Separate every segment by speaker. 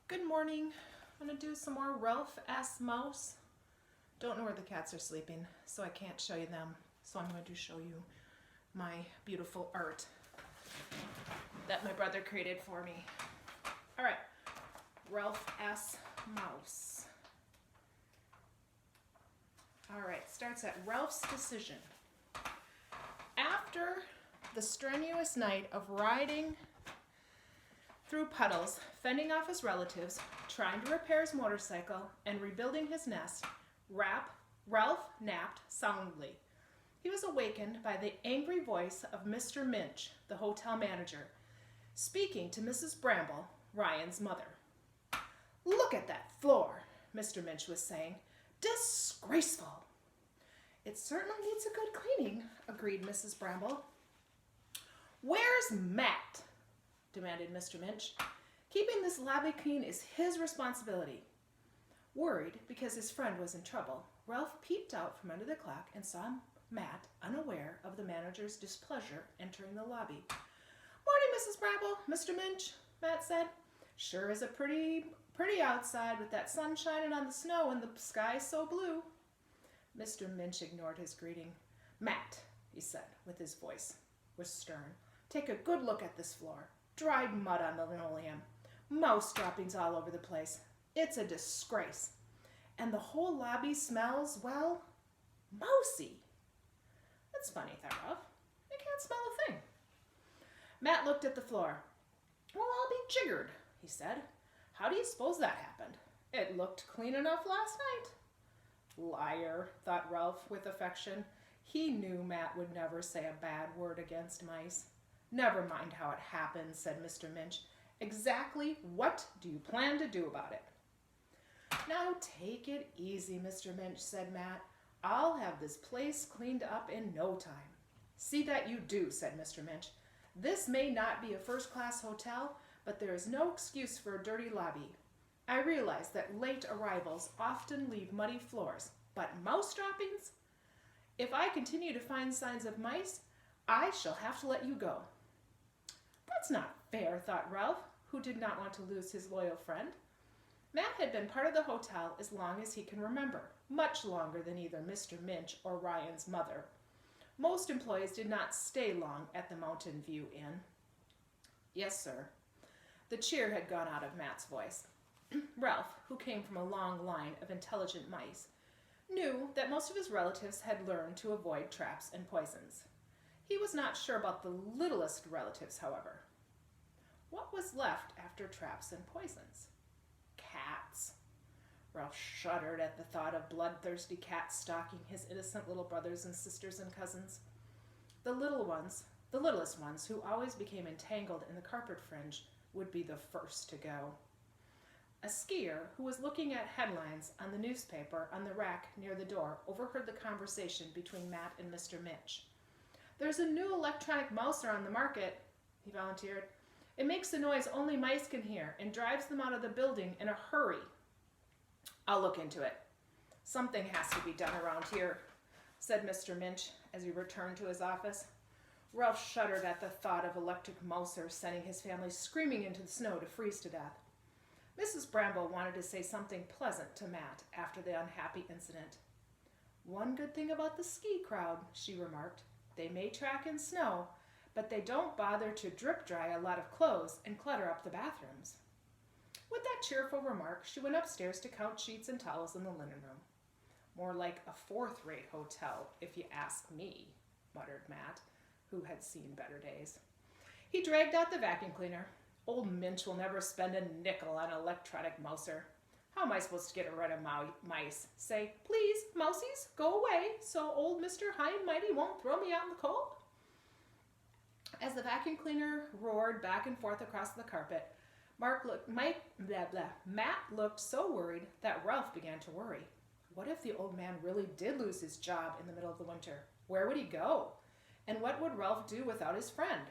Speaker 1: Good morning. I'm going to do some more Ralph S. Mouse. Don't know where the cats are sleeping, so I can't show you them. So I'm going to show you my beautiful art that my brother created for me. All right, Ralph S. Mouse. All right, starts at Ralph's decision. After the strenuous night of riding through puddles, fending off his relatives, trying to repair his motorcycle, and rebuilding his nest, Ralph napped soundly. He was awakened by the angry voice of Mr. Minch, the hotel manager, speaking to Mrs. Bramble, Ryan's mother. "Look at that floor," Mr. Minch was saying. "Disgraceful." "It certainly needs a good cleaning," agreed Mrs. Bramble. "Where's Matt?" demanded Mr. Minch. "Keeping this lobby clean is his responsibility." Worried because his friend was in trouble, Ralph peeped out from under the clock and saw Matt, unaware of the manager's displeasure, entering the lobby. "Morning, Mrs. Bramble, Mr. Minch," Matt said. "Sure is a pretty outside with that sun shining on the snow and the sky so blue." Mr. Minch ignored his greeting. "Matt," he said, with his voice was stern, "take a good look at this floor. Dried mud on the linoleum. Mouse droppings all over the place. It's a disgrace. And the whole lobby smells, well, mousy." "That's funny," thought Ralph. "I can't smell a thing." Matt looked at the floor. "Well, I'll be jiggered," he said. "How do you suppose that happened? It looked clean enough last night." "Liar," thought Ralph with affection. He knew Matt would never say a bad word against mice. "Never mind how it happened," said Mr. Minch. "Exactly what do you plan to do about it?" "Now take it easy, Mr. Minch," said Matt. "I'll have this place cleaned up in no time." "See that you do," said Mr. Minch. "This may not be a first-class hotel, but there is no excuse for a dirty lobby. I realize that late arrivals often leave muddy floors, but mouse droppings? If I continue to find signs of mice, I shall have to let you go." "That's not fair," thought Ralph, who did not want to lose his loyal friend. Matt had been part of the hotel as long as he can remember, much longer than either Mr. Minch or Ryan's mother. Most employees did not stay long at the Mountain View Inn. "Yes, sir." The cheer had gone out of Matt's voice. Ralph, who came from a long line of intelligent mice, knew that most of his relatives had learned to avoid traps and poisons. He was not sure about the littlest relatives, however. What was left after traps and poisons? Cats. Ralph shuddered at the thought of bloodthirsty cats stalking his innocent little brothers and sisters and cousins. The littlest ones, who always became entangled in the carpet fringe, would be the first to go. A skier who was looking at headlines on the newspaper on the rack near the door overheard the conversation between Matt and Mr. Minch. "There's a new electronic mouser on the market," he volunteered. "It makes a noise only mice can hear and drives them out of the building in a hurry." "I'll look into it. Something has to be done around here," said Mr. Minch as he returned to his office. Ralph shuddered at the thought of electric mousers sending his family screaming into the snow to freeze to death. Mrs. Bramble wanted to say something pleasant to Matt after the unhappy incident. "One good thing about the ski crowd," she remarked. "They may track in snow, but they don't bother to drip dry a lot of clothes and clutter up the bathrooms." With that cheerful remark, she went upstairs to count sheets and towels in the linen room. "More like a fourth-rate hotel, if you ask me," muttered Matt, who had seen better days. He dragged out the vacuum cleaner. "Old Minch will never spend a nickel on an electronic mouser. How am I supposed to get rid of mice? Say, 'Please, mousies, go away,' so old Mr. High and Mighty won't throw me out in the cold?" As the vacuum cleaner roared back and forth across the carpet, Matt looked so worried that Ralph began to worry. What if the old man really did lose his job in the middle of the winter? Where would he go? And what would Ralph do without his friend?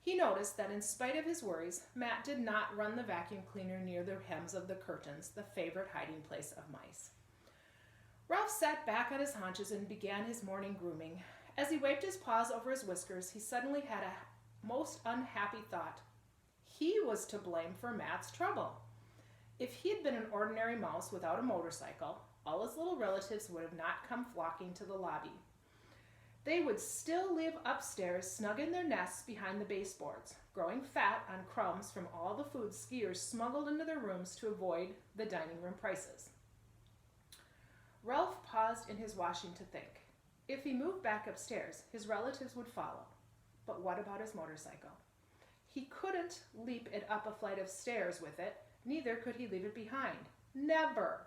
Speaker 1: He noticed that in spite of his worries, Matt did not run the vacuum cleaner near the hems of the curtains, the favorite hiding place of mice. Ralph sat back on his haunches and began his morning grooming. As he wiped his paws over his whiskers, he suddenly had a most unhappy thought. He was to blame for Matt's trouble. If he had been an ordinary mouse without a motorcycle, all his little relatives would have not come flocking to the lobby. They would still live upstairs, snug in their nests behind the baseboards, growing fat on crumbs from all the food skiers smuggled into their rooms to avoid the dining room prices. Ralph paused in his washing to think. If he moved back upstairs, his relatives would follow. But what about his motorcycle? He couldn't leap it up a flight of stairs with it, neither could he leave it behind. Never!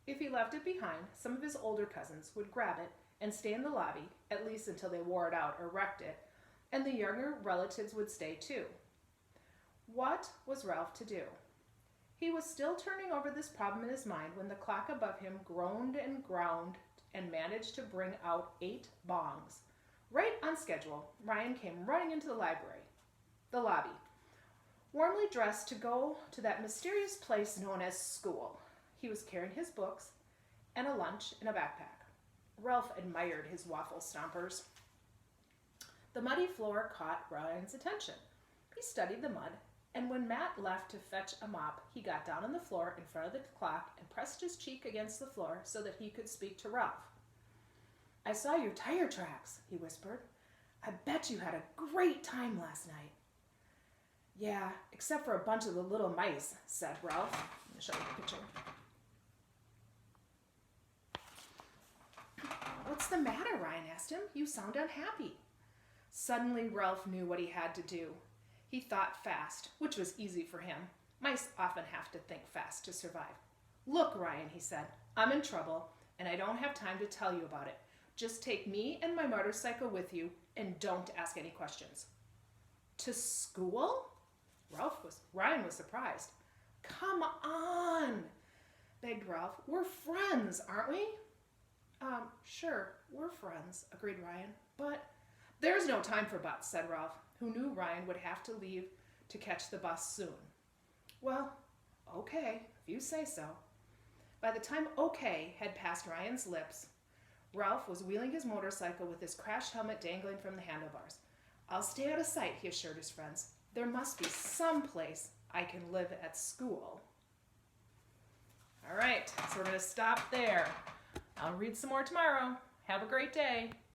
Speaker 1: If he left it behind, some of his older cousins would grab it and stay in the lobby, at least until they wore it out or wrecked it, and the younger relatives would stay too. What was Ralph to do? He was still turning over this problem in his mind when the clock above him groaned and ground and managed to bring out 8 bongs. Right on schedule, Ryan came running into the lobby, warmly dressed to go to that mysterious place known as school. He was carrying his books and a lunch in a backpack. Ralph admired his waffle stompers. The muddy floor caught Ryan's attention. He studied the mud, and when Matt left to fetch a mop, he got down on the floor in front of the clock and pressed his cheek against the floor so that he could speak to Ralph. "I saw your tire tracks," he whispered. "I bet you had a great time last night." "Yeah, except for a bunch of the little mice," said Ralph. Let me show you the picture. "What's the matter?" Ryan asked him. "You sound unhappy." Suddenly, Ralph knew what he had to do. He thought fast, which was easy for him. Mice often have to think fast to survive. "Look, Ryan," he said, "I'm in trouble, and I don't have time to tell you about it. Just take me and my motorcycle with you, and don't ask any questions." "To school?" Ryan was surprised. "Come on," begged Ralph. "We're friends, aren't we?" Sure, we're friends," agreed Ryan. "But—" "There's no time for buts," said Ralph, who knew Ryan would have to leave to catch the bus soon. "Well, okay, if you say so." By the time okay had passed Ryan's lips, Ralph was wheeling his motorcycle with his crash helmet dangling from the handlebars. "I'll stay out of sight," he assured his friends. "There must be some place I can live at school." All right, so we're going to stop there. I'll read some more tomorrow. Have a great day.